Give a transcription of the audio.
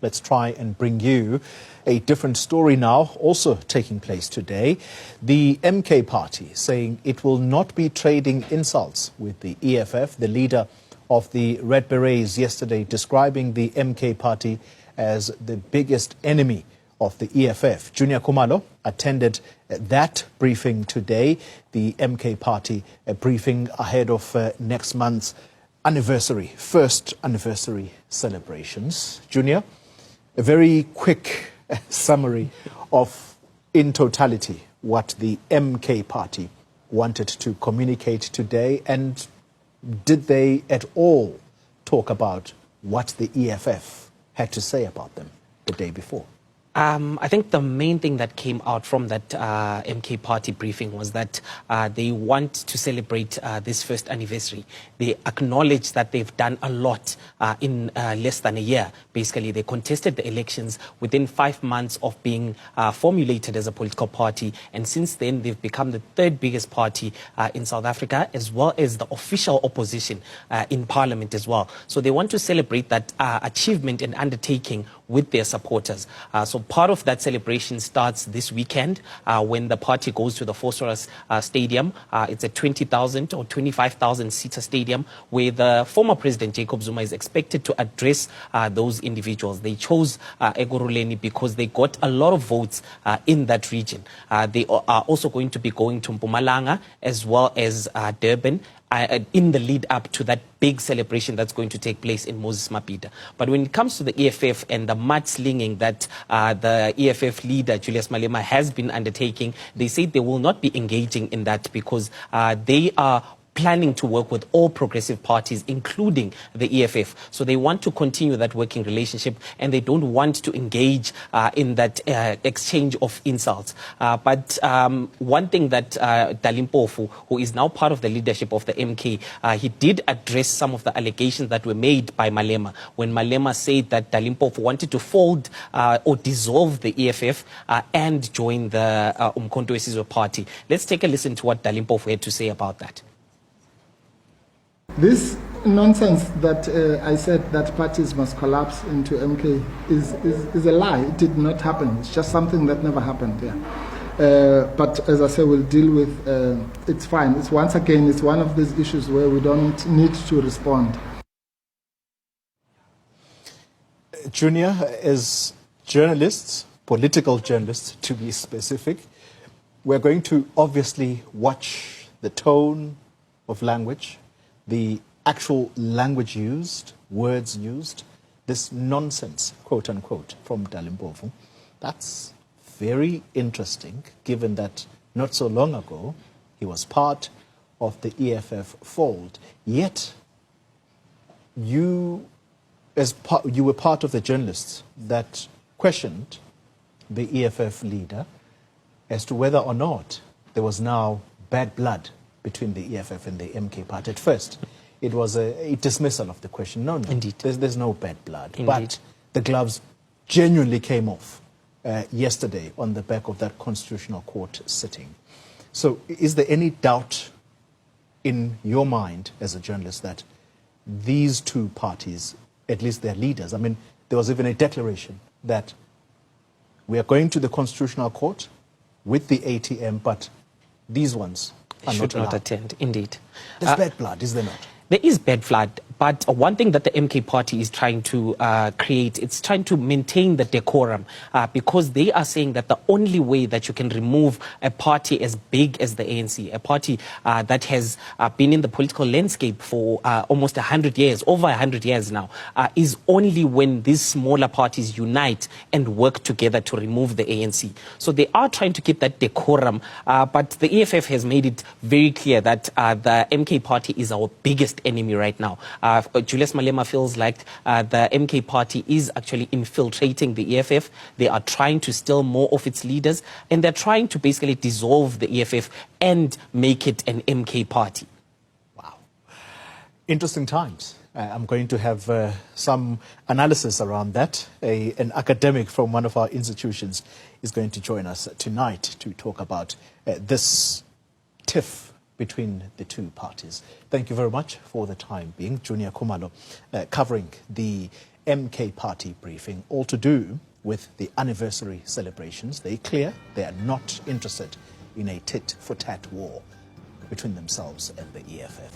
Let's try and bring you a different story now, also taking place today. The MK party saying it will not be trading insults with the EFF. The leader of the Red Berets yesterday describing the MK party as the biggest enemy of the EFF. Junior Khumalo attended that briefing today, the MK party briefing ahead of next month's first anniversary celebrations. Junior, a very quick summary of, in totality, what the MK party wanted to communicate today, and did they at all talk about what the EFF had to say about them the day before? I think the main thing that came out from that MK party briefing was that they want to celebrate this first anniversary. They acknowledge that they've done a lot in less than a year. Basically, they contested the elections within 5 months of being formulated as a political party. And since then, they've become the third biggest party in South Africa, as well as the official opposition in parliament as well. So they want to celebrate that achievement and undertaking with their supporters. So part of that celebration starts this weekend when the party goes to the Phosphorus Stadium. It's a 20,000 or 25,000 seater stadium where the former president Jacob Zuma is expected to address those individuals. They chose Ekurhuleni because they got a lot of votes in that region. They are also going to be going to Mpumalanga as well as Durban in the lead up to that big celebration that's going to take place in Moses Mabhida. But when it comes to the EFF and the mudslinging that the EFF leader, Julius Malema, has been undertaking, they say they will not be engaging in that because they are planning to work with all progressive parties, including the EFF. So they want to continue that working relationship and they don't want to engage in that exchange of insults. But one thing that Dalimpofu, who is now part of the leadership of the MK, he did address some of the allegations that were made by Malema when Malema said that Dalimpofu wanted to fold or dissolve the EFF and join the Umkhonto weSizwe party. Let's take a listen to what Dalimpofu had to say about that. This nonsense that I said that parties must collapse into MK is a lie. It did not happen. It's just something that never happened. Yeah. But as I say, we'll deal with. It's fine. It's once again, it's one of these issues where we don't need to respond. Junior, as journalists, political journalists to be specific, we're going to obviously watch the tone of language, the actual language used, words used, this nonsense, quote unquote, from Dalimpofu. That's very interesting, given that not so long ago he was part of the EFF fold. Yet you were part of the journalists that questioned the EFF leader as to whether or not there was now bad blood between the EFF and the MK party. At first, it was a dismissal of the question. No, Indeed. There's no bad blood. Indeed. But the gloves genuinely came off yesterday on the back of that Constitutional Court sitting. So is there any doubt in your mind as a journalist that these two parties, at least their leaders, I mean, there was even a declaration that we are going to the Constitutional Court with the ATM, but these ones should not attend, indeed. There's bad blood, is there not? There is bad blood, but one thing that the MK party is trying to create, it's trying to maintain the decorum because they are saying that the only way that you can remove a party as big as the ANC, a party that has been in the political landscape for almost 100 years, over 100 years now, is only when these smaller parties unite and work together to remove the ANC. So they are trying to keep that decorum, but the EFF has made it very clear that the MK party is our biggest enemy right now. Julius Malema feels like the MK party is actually infiltrating the EFF. They are trying to steal more of its leaders, and they're trying to basically dissolve the EFF and make it an MK party. Wow. Interesting times. I'm going to have some analysis around that. An academic from one of our institutions is going to join us tonight to talk about this tiff between the two parties. Thank you very much for the time being. Junior Khumalo covering the MK party briefing, all to do with the anniversary celebrations. They're clear they are not interested in a tit-for-tat war between themselves and the EFF.